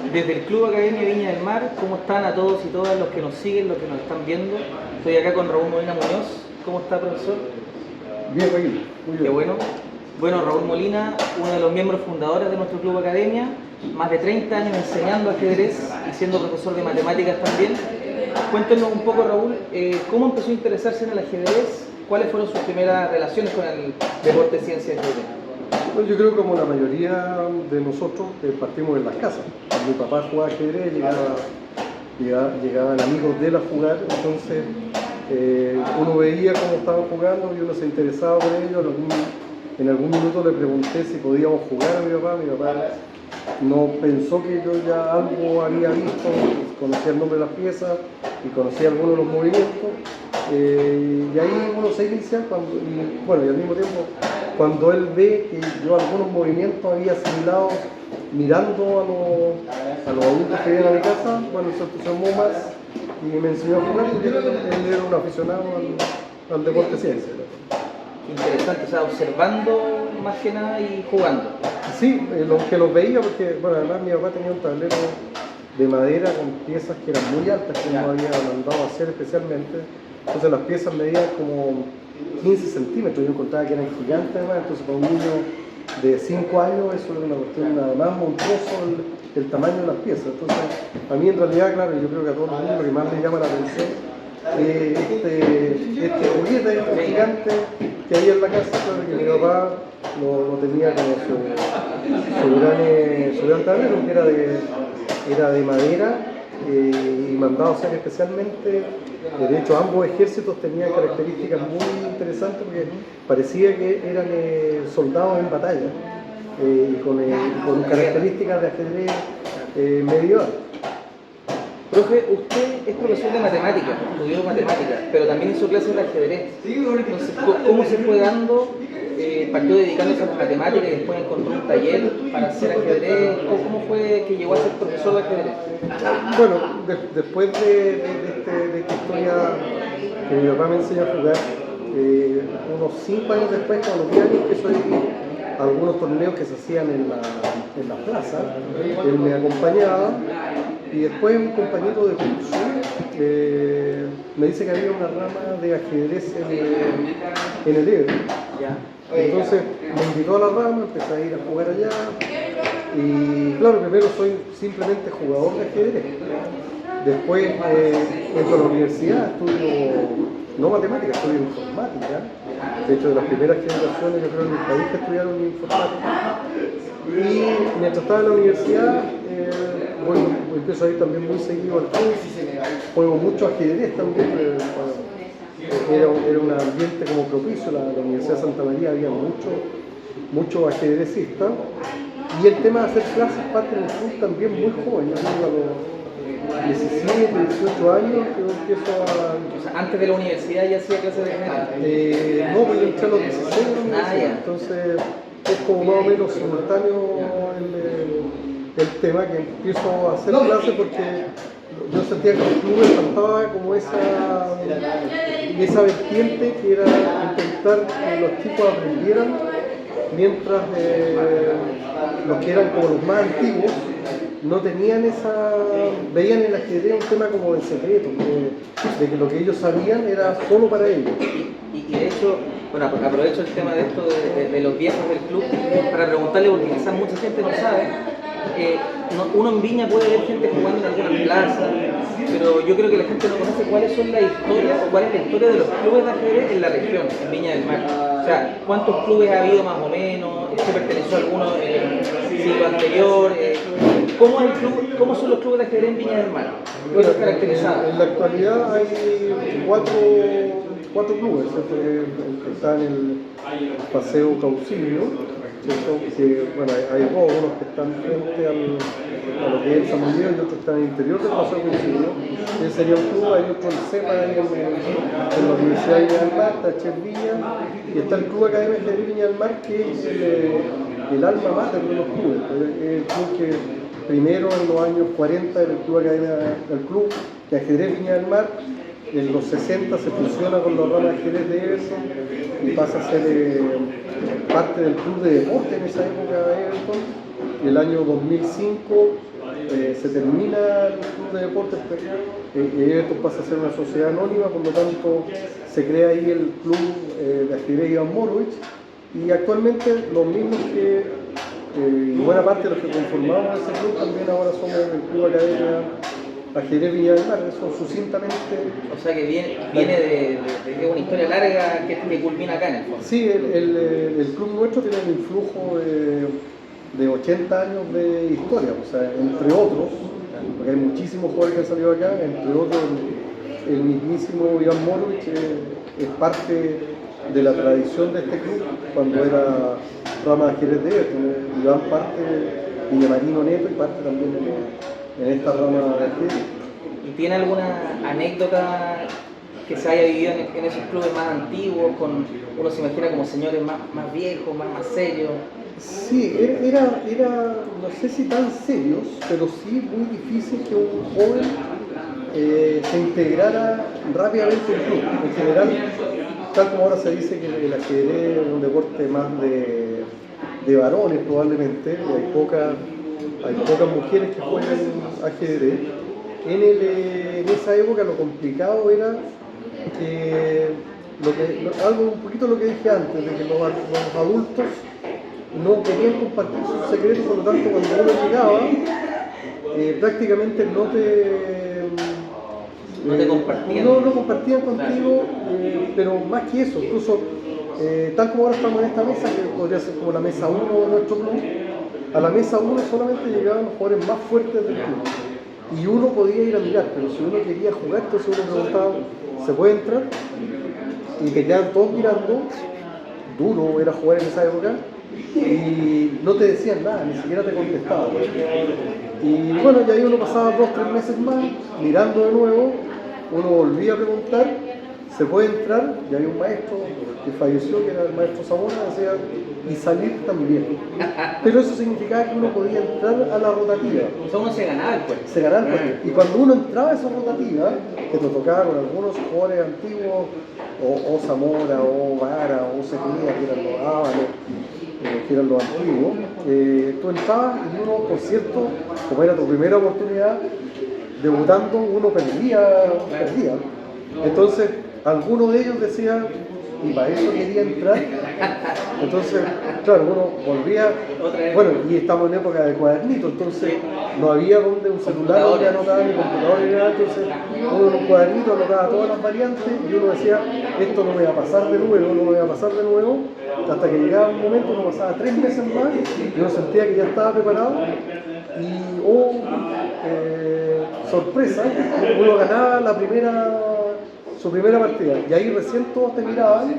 Desde el Club Academia Viña del Mar, ¿cómo están a todos y todas los que nos siguen, los que nos están viendo? Estoy acá con Raúl Molina Muñoz. ¿Cómo está, profesor? Bien, Joaquín. Muy bien. Qué bueno. Bueno, Raúl Molina, uno de los miembros fundadores de nuestro Club Academia, más de 30 años enseñando ajedrez y siendo profesor de matemáticas también. Cuéntenos un poco, Raúl, ¿cómo empezó a interesarse en el ajedrez? ¿Cuáles fueron sus primeras relaciones con el deporte ciencia y ajedrez? Bueno, yo creo que como la mayoría de nosotros partimos en las casas. Mi papá jugaba ajedrez, llegaban amigos de él a jugar, entonces uno veía cómo estaban jugando y uno se interesaba por ellos. En algún minuto le pregunté si podíamos jugar a mi papá no pensó que yo ya algo había visto, conocía el nombre de las piezas y conocía algunos de los movimientos. Y ahí uno se inicia, y al mismo tiempo, cuando él ve que yo algunos movimientos había asimilado mirando a los adultos que vienen a mi casa, bueno, se entusiasmó más y me enseñó a jugar, porque él era un aficionado al deporte ciencia. Interesante, o sea, observando más que nada y jugando. Sí, que los veía, porque bueno, además mi papá tenía un tablero de madera con piezas que eran muy altas, que no había mandado a hacer especialmente. Entonces las piezas medían como 15 centímetros, yo encontraba que eran gigantes además, entonces para un niño de 5 años eso era una cuestión nada más monstruoso el tamaño de las piezas. Entonces a mí en realidad, claro, yo creo que a todo el mundo lo que más le llama la atención este juguete, este gigante que había en la casa, claro, que mi papá lo tenía como su gran tablero, que era de madera y mandado a hacer especialmente. De hecho, ambos ejércitos tenían características muy interesantes porque parecía que eran soldados en batalla con características de ajedrez medieval. Profe, usted es profesor de matemáticas, estudió matemáticas, pero también hizo clases de ajedrez. Entonces, ¿cómo se fue dando? ¿Partió dedicándose a las matemáticas y después encontró un taller para hacer ajedrez? ¿Cómo fue que llegó a ser profesor de ajedrez? Bueno, después de esta historia que mi papá me enseñó a jugar, unos 5 años después, a los 10 años, empezó a ir a algunos torneos que se hacían en la plaza. Él me acompañaba. Y después un compañero de curso me dice que había una rama de ajedrez en el Ebro. Entonces me invitó a la rama, empecé a ir a jugar allá. Y claro, primero soy simplemente jugador de ajedrez. Después entro a la universidad, estudio no matemáticas, estudio informática. De hecho, de las primeras generaciones yo creo en mi país que estudiaron informática. Y mientras estaba en la universidad, empiezo a ir también muy seguido al club, juego mucho ajedrez también, era un ambiente como propicio, la Universidad de Santa María había muchos ajedrecistas, y el tema de hacer clases parte del club también muy joven, yo a los 17, 18 años que empiezo a... O sea, antes de la universidad ya hacía clases de ajedrez. No, pues yo entré a los 16 en la universidad, entonces es como más o menos simultáneo el tema que empiezo a hacer clases porque yo sentía que el club me faltaba como esa vertiente que era intentar que los chicos aprendieran mientras los que eran como los más antiguos no tenían veían el ajedrez un tema como de secreto, de que lo que ellos sabían era solo para ellos. Y de hecho, bueno, aprovecho el tema de esto de los viejos del club para preguntarle, porque quizás mucha gente no sabe. Uno en Viña puede ver gente jugando en algunas plazas, pero yo creo que la gente no conoce cuáles son las historias o cuál es la historia de los clubes de ajedrez en la región, en Viña del Mar. O sea, ¿cuántos clubes ha habido más o menos? ¿Se perteneció a alguno del siglo anterior? ¿Cómo son los clubes de ajedrez en Viña del Mar? ¿Qué los caracteriza? En la actualidad hay cuatro clubes, que están en el Paseo Caucilio, que bueno, hay dos, unos que están frente a lo que es San Miguel y otros que están en el interior del Paseo Caucilio. Ese sería un club, hay otro el CEPA ahí en la Universidad de Viña del Mar, está Chef Villa, y está el Club Academia de Viña del Mar, que es el alma mater de los clubes. El club que primero en los años 40 era el Club Academia, el Club de Ajedrez Viña del Mar. En los 60 se fusiona con la rama de ajedrez de Everton y pasa a ser parte del club de deporte en esa época de Everton. En el año 2005 se termina el club de deportes, esto pasa a ser una sociedad anónima, por lo tanto se crea ahí el club de ajedrez Iván Morovich, y actualmente los mismos que, y buena parte de los que conformamos ese club también ahora somos el Club Academia Ajedrez Viña del Mar, eso sucintamente. O sea que viene de una historia larga que culmina acá en el fondo. Sí, el club nuestro tiene un influjo de 80 años de historia, o sea, entre otros, porque hay muchísimos jugadores que han salido acá, entre otros el mismísimo Iván Morovich es parte de la tradición de este club cuando era rama de ajedrez de Iván parte Villamarino Neto y parte también en esta rama de ajedrez. ¿Y tiene alguna anécdota que se haya vivido en esos clubes más antiguos, con uno se imagina como señores más viejos, más serios? Sí, era, no sé si tan serios, pero sí muy difícil que un joven se integrara rápidamente en el club. En general, tal como ahora se dice que el ajedrez es un deporte más de varones probablemente, hay pocas mujeres que juegan ajedrez. En esa época lo complicado era que, algo un poquito lo que dije antes, de que los adultos no querían compartir sus secretos, por lo tanto cuando uno llegaba, prácticamente no te compartían. No compartían contigo, pero más que eso, incluso tal como ahora estamos en esta mesa, que podría ser como la mesa 1 de nuestro club, a la mesa 1 solamente llegaban los jugadores más fuertes del club. Y uno podía ir a mirar, pero si uno quería jugar, entonces uno preguntaba, ¿se puede entrar? Y te quedaban todos mirando, duro era jugar en esa época, y no te decían nada, ni siquiera te contestaban. Y bueno, ya ahí uno pasaba 2 o 3 meses más, mirando de nuevo, uno volvía a preguntar, ¿se puede entrar? Y había un maestro que falleció, que era el maestro Zamora, decía, y salir también. Pero eso significaba que uno podía entrar a la rotativa. O sea, uno se ganaba el puesto. Se ganaba el puesto. Y cuando uno entraba a esa rotativa, que te tocaba con algunos jugadores antiguos, o Zamora, o Vara, o Cepeda, que eran los Ábalos, que eran los antiguos, tú entrabas y uno, por cierto, como era tu primera oportunidad, debutando, uno perdía. Entonces, alguno de ellos decía, y para eso quería entrar. Entonces, claro, uno volvía, bueno, y estamos en época de cuadernito, entonces no había donde un celular donde anotaba ni computador ni nada, entonces uno en un cuadernito anotaba todas las variantes y uno decía, esto no me va a pasar de nuevo, hasta que llegaba un momento, uno pasaba 3 meses más y uno sentía que ya estaba preparado y, sorpresa, uno ganaba su primera partida, y ahí recién todos te miraban y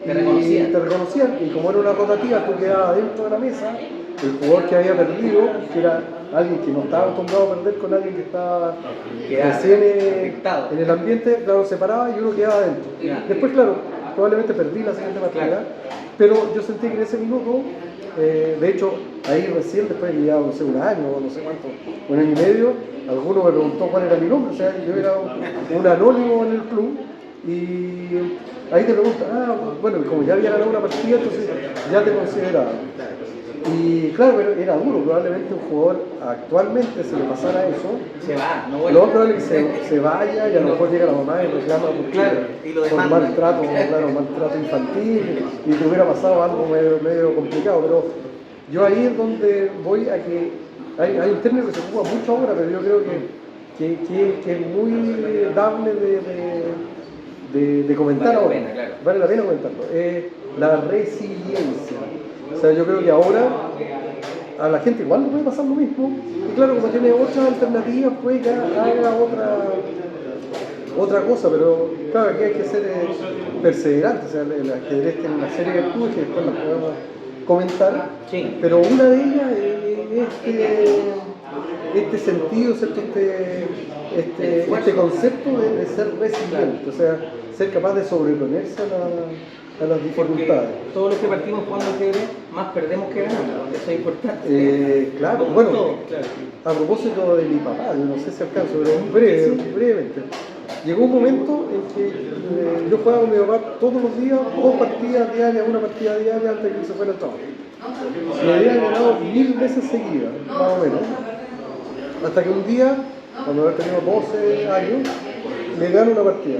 te reconocían, y como era una rotativa, tú quedabas dentro de la mesa, el jugador que había perdido, que era alguien que no estaba acostumbrado a perder con alguien que estaba recién en el ambiente, claro, se paraba y uno quedaba dentro. Después, claro, probablemente perdí la siguiente partida, pero yo sentí que en ese minuto, de hecho, ahí recién, después de ya, no sé, un año, no sé cuánto, un año y medio, alguno me preguntó cuál era mi nombre, o sea, yo era un anónimo en el club, y ahí te preguntan, bueno, como ya había ganado una partida, entonces ya te consideraban. Y claro, pero era duro, probablemente un jugador actualmente se le pasara eso, se va, no vuelve. Lo otro es que se vaya y a lo mejor llega la mamá y reclama por maltrato infantil y te hubiera pasado algo medio complicado, pero yo ahí es donde voy a que hay un término que se ocupa mucho ahora, pero yo creo que es muy dable de comentar ahora. Vale la pena comentarlo. La resiliencia. O sea, yo creo que ahora a la gente igual le puede pasar lo mismo. Y claro, como tiene otras alternativas, puede que haga otra cosa, pero claro, aquí hay que ser perseverante. O sea, el ajedrez tiene una serie de virtudes que después las podemos comentar, sí. Pero una de ellas es este sentido, ¿cierto? Este concepto de ser resiliente, o sea, ser capaz de sobreponerse a las dificultades. Todos los que partimos jugando ajedrez, más perdemos que ganamos, eso es importante. Claro, bueno, a propósito de mi papá, no sé si alcanzo, pero brevemente. Llegó un momento en que yo jugaba con mi papá todos los días, 2 partidas diarias, 1 partida diaria antes de que se fuera el trabajo. Me había ganado 1000 veces seguidas, más o menos. Hasta que un día, cuando había tenido 12 años, le gano una partida.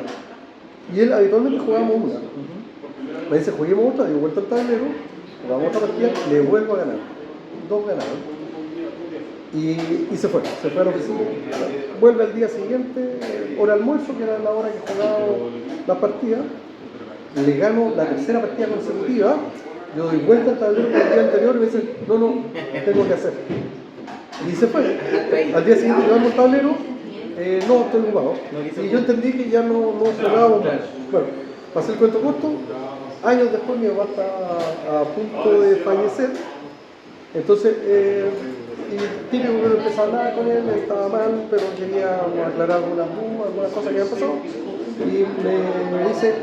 Y él habitualmente jugábamos una. Me dice, juguemos otra, digo, vuelta al tablero, jugamos otra partida, le vuelvo a ganar. 2 ganaron. Y se fue a la oficina. Vuelve al día siguiente, hora almuerzo, que era la hora que jugaba la partida. Le gano la tercera partida consecutiva. Yo doy vuelta al tablero del día anterior y me dice, no, tengo que hacer. Y se fue. Al día siguiente llevamos el tablero, no, estoy ocupado. Y yo entendí que ya no jugábamos más. Bueno, pasé el cuento corto. Años después mi papá está a punto de fallecer. Entonces, y típico que empecé a hablar con él, estaba mal, pero quería aclarar algunas dudas, algunas cosas que habían pasado. Y me dice,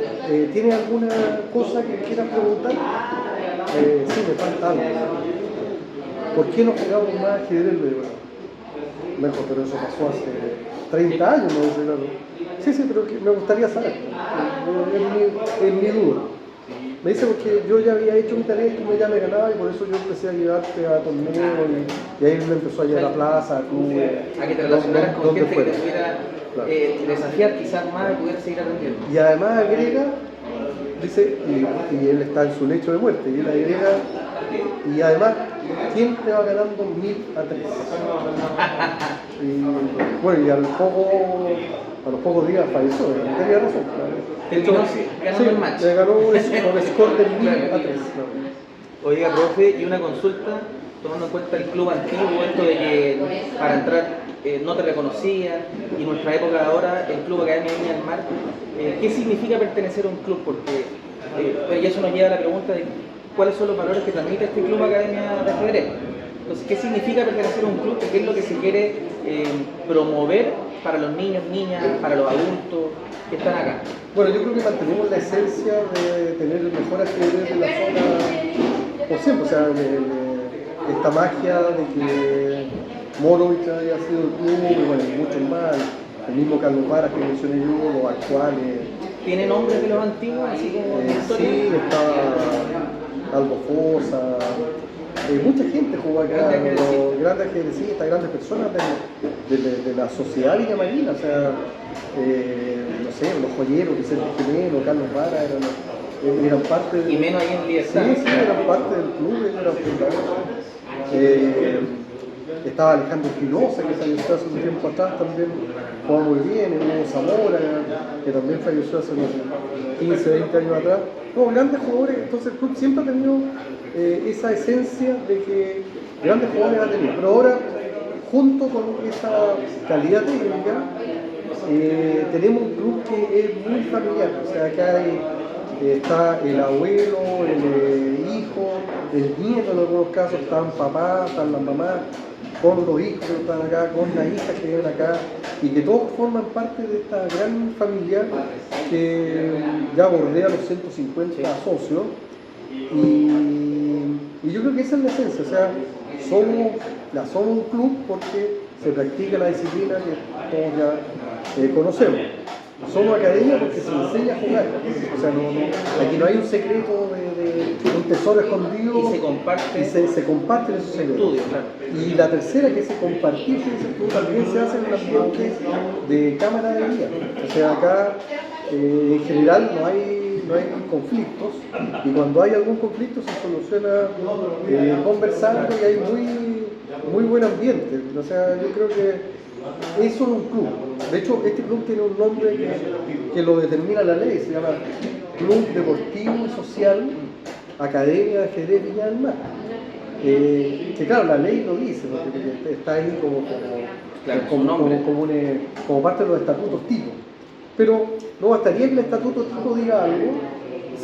¿tiene alguna cosa que quieras preguntar? Sí, me falta algo. ¿Por qué no jugamos más ajedrez? Me dijo, pero eso pasó hace 30 años, me dice, claro. Sí, pero me gustaría saber. Es mi duda. Me dice porque yo ya había hecho mi tarea y tú ya me ganabas y por eso yo empecé a llevarte a torneos y ahí me empezó a llevar a la plaza, a clubes. A que te relacionaras con gente fuera. que te pudiera desafiar quizás más y pudiera seguir aprendiendo. Y además agrega, dice, y él está en su lecho de muerte, y él agrega, y además, ¿quién te va ganando 1000 a 3? Y bueno, y a los pocos días falleció, tenía razón. Terminó ganando el match. Le ganó con score de 1000 a 3. Oiga, profe, y una consulta, tomando en cuenta el club antiguo, esto de que para entrar no te reconocía, y nuestra época de ahora, el Club Academia Viña del Mar, ¿qué significa pertenecer a un club? Porque y eso nos lleva a la pregunta de cuáles son los valores que transmite este Club Academia de Ajedrez. Entonces, ¿qué significa pertenecer a un club? ¿Qué es lo que se quiere promover para los niños, niñas, para los adultos que están acá? Bueno, yo creo que mantenemos la esencia de tener el mejor ajedrez de la zona por siempre. O sea, esta magia de que Morovich haya sido el club, y bueno, muchos más, el mismo Carlos Varas que mencioné yo, los actuales. ¿Tiene nombres de los antiguos? Así como sí, está Aldo Fosa. Mucha gente jugó acá, grandes ajedrecistas, grandes personas de la sociedad viñamarina, o sea, no sé, los joyeros, Vicente Jimeno, Carlos Vara, eran parte de... Y menos ahí en Libertad. Sí, eran parte del club, eran fundadores. Estaba Alejandro Espinosa, que falleció hace un tiempo atrás, también jugaba muy bien, Hugo Zamora, que también falleció hace unos 15, 20 años atrás. No, grandes jugadores, entonces el club siempre ha tenido esa esencia de que grandes jugadores ha tenido, pero ahora junto con esa calidad técnica tenemos un club que es muy familiar, o sea acá está el abuelo, el hijo, el nieto en algunos casos, están papás, están las mamás, con los hijos que están acá, con las hijas que viven acá, y que todos forman parte de esta gran familia que ya bordea los 150 socios. Y yo creo que esa es la esencia, o sea, somos un club porque se practica la disciplina que todos ya conocemos. Somos academia porque se enseña a jugar, o sea, aquí no hay un secreto de un tesoro escondido y se comparte, se comparten esos secretos. Claro. Y la tercera, que es compartir, que también se hace en el ambiente de cámara de guía, o sea, acá en general no hay conflictos, y cuando hay algún conflicto se soluciona conversando y hay muy buen ambiente. O sea, yo creo que eso es un club. De hecho, este club tiene un nombre que lo determina la ley, se llama Club Deportivo y Social Academia de Ajedrez Viña del Mar. Que claro, la ley lo dice, porque está ahí como parte de los estatutos tipo. Pero no bastaría que el estatuto tipo diga algo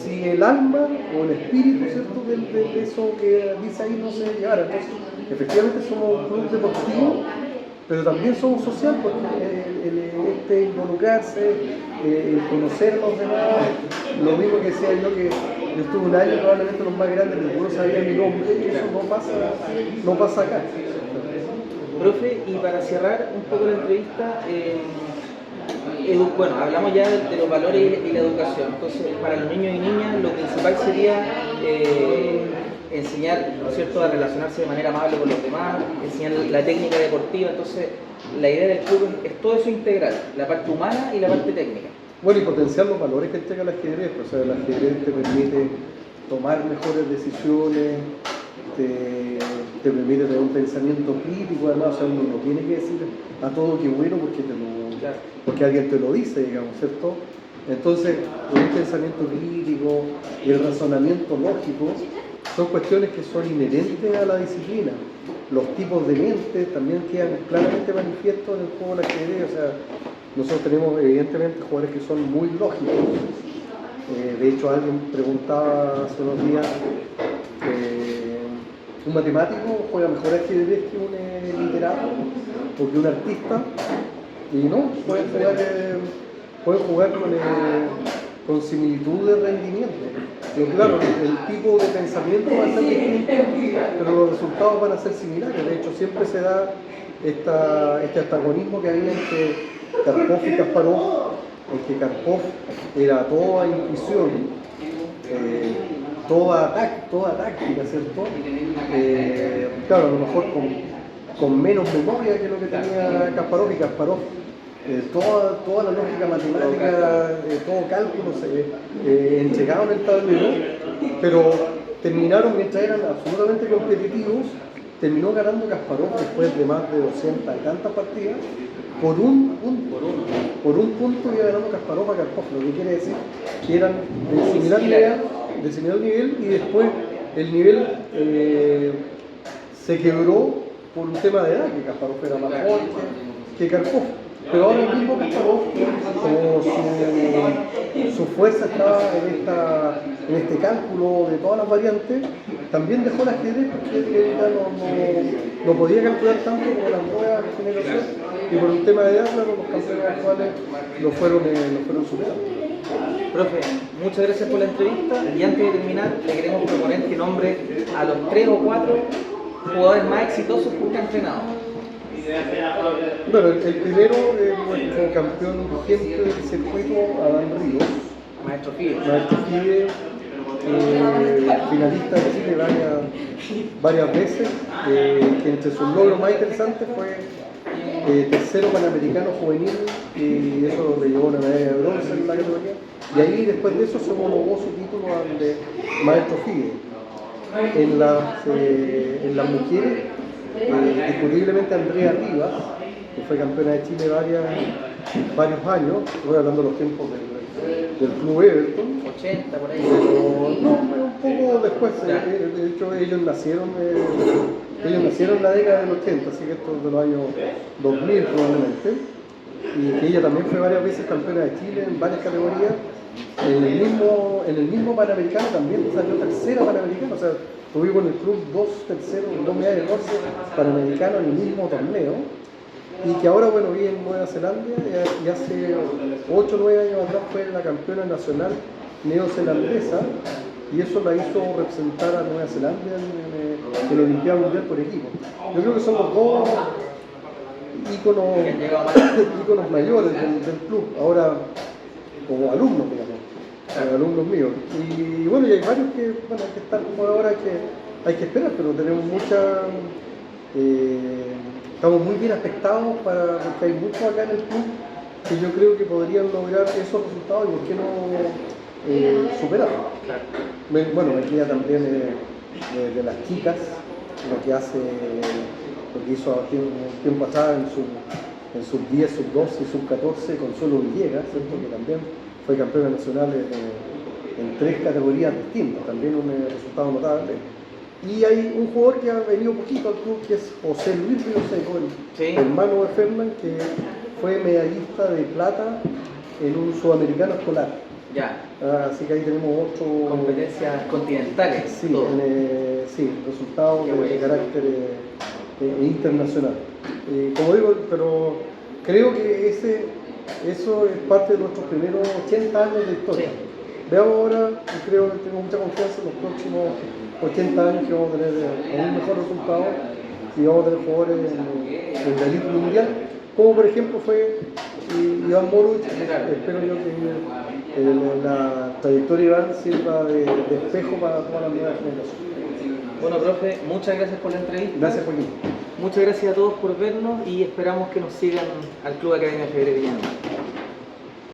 si el alma o el espíritu, ¿cierto?, de eso que dice ahí no se llegara. Entonces, efectivamente somos un club deportivo, pero también somos social, porque el involucrarse, el conocer a los demás, lo mismo que decía yo, que yo estuve un año probablemente los más grandes, pero ninguno sabía mi nombre, y eso no pasa acá. Profe, y para cerrar un poco la entrevista, bueno, hablamos ya de los valores y la educación. Entonces, para los niños y niñas, lo principal sería enseñar, ¿no es cierto?, a relacionarse de manera amable con los demás, enseñar la técnica deportiva. Entonces, la idea del club es todo eso integral, la parte humana y la parte técnica. Bueno, y potenciar los valores que entrega el ajedrez, o sea, el ajedrez te permite tomar mejores decisiones, te permite tener un pensamiento crítico, además, o sea, uno no tiene que decir a todo que bueno porque alguien te lo dice, digamos, ¿cierto? Entonces, el pensamiento crítico y el razonamiento lógico son cuestiones que son inherentes a la disciplina. Los tipos de mente también quedan claramente manifiestos en el juego del ajedrez, o sea, nosotros tenemos evidentemente jugadores que son muy lógicos. De hecho, alguien preguntaba hace unos días, ¿un matemático juega mejor ajedrez que un literato o que un artista? Y no, pueden jugar con similitud de rendimiento. Pero claro, el tipo de pensamiento va a ser distinto, pero los resultados van a ser similares. De hecho, siempre se da este antagonismo que había entre Karpov y Kasparov, en que Karpov era toda intuición, toda táctica, ¿cierto? Claro, a lo mejor con menos memoria que lo que tenía Kasparov, y Kasparov toda la lógica matemática, todo cálculo se entregaba en el tablero, pero terminaron, mientras eran absolutamente competitivos, terminó ganando Kasparov después de más de 200 y tantas partidas. Por un punto iba ganando Kasparov a Karpov, lo que quiere decir que eran de similar nivel, y después el nivel se quebró por un tema de edad, que Kasparov era más joven que Karpov. Pero ahora el mismo Kasparov, como su fuerza estaba en este cálculo de todas las variantes, también dejó el ajedrez porque él ya no podía calcular tanto como las nuevas generaciones, y por un tema de edad, claro, los campeones actuales lo fueron superando. Profe, muchas gracias por la entrevista, y antes de terminar le queremos proponer que nombre a los 3 o 4 jugadores más exitosos que usted ha entrenado. Bueno, el primero es nuestro campeón vigente del circuito, Adán Ríos. Maestro Fide. Finalista de Chile varias veces, que entre sus logros más interesantes fue tercero panamericano juvenil, y eso le llevó una medalla de bronce en la categoría, y ahí después de eso se homologó su título de Maestro Fide. En las mujeres, discutiblemente Andrea Rivas, que fue campeona de Chile varios años, estoy hablando de los tiempos del Club Everton. 80 por ahí. No, un poco después. De hecho, ellos nacieron en la década del 80, así que esto es de los años 2000 probablemente. Y que ella también fue varias veces campeona de Chile en varias categorías. En el mismo Panamericano también salió tercera Panamericana, o sea, tuvimos en el club dos medallas de bronce Panamericanos en el mismo torneo, y que ahora, bueno, vive en Nueva Zelanda, y hace 8 o 9 años atrás fue la campeona nacional neozelandesa, y eso la hizo representar a Nueva Zelanda en la Olimpiada Mundial por equipo. Yo creo que son los dos íconos mayores del club, ahora como alumnos, digamos, alumnos míos. Y bueno, y hay varios que están como ahora que hay que esperar, pero tenemos estamos muy bien afectados porque hay muchos acá en el club que yo creo que podrían lograr esos resultados, y por qué no superarlos. Bueno, me queda también de las chicas, lo que hizo un tiempo atrás en sub 10, sub 12 y sub 14 Consuelo Villegas, ¿cierto? Que también fue campeona nacional en 3 categorías distintas, también un resultado notable. Y hay un jugador que ha venido poquito al club, que es José Luis Ríos Seco, el hermano de Fernán, que fue medallista de plata en un sudamericano escolar. Ya. Así que ahí tenemos 8 competencias continentales. Sí, resultados de carácter internacional. Como digo, pero creo que eso es parte de nuestros primeros 80 años de historia. Sí. Veamos ahora, y creo que tengo mucha confianza en los próximos 80 años que vamos a tener un mejor resultado, y vamos a tener jugadores en la elite mundial, como por ejemplo fue Iván Morovich. Espero yo que la trayectoria de Iván sirva de espejo para todas las nuevas generaciones. Bueno, profe, muchas gracias por la entrevista. Gracias, Joaquín. Muchas gracias a todos por vernos y esperamos que nos sigan al Club Academia Federico Villanueva.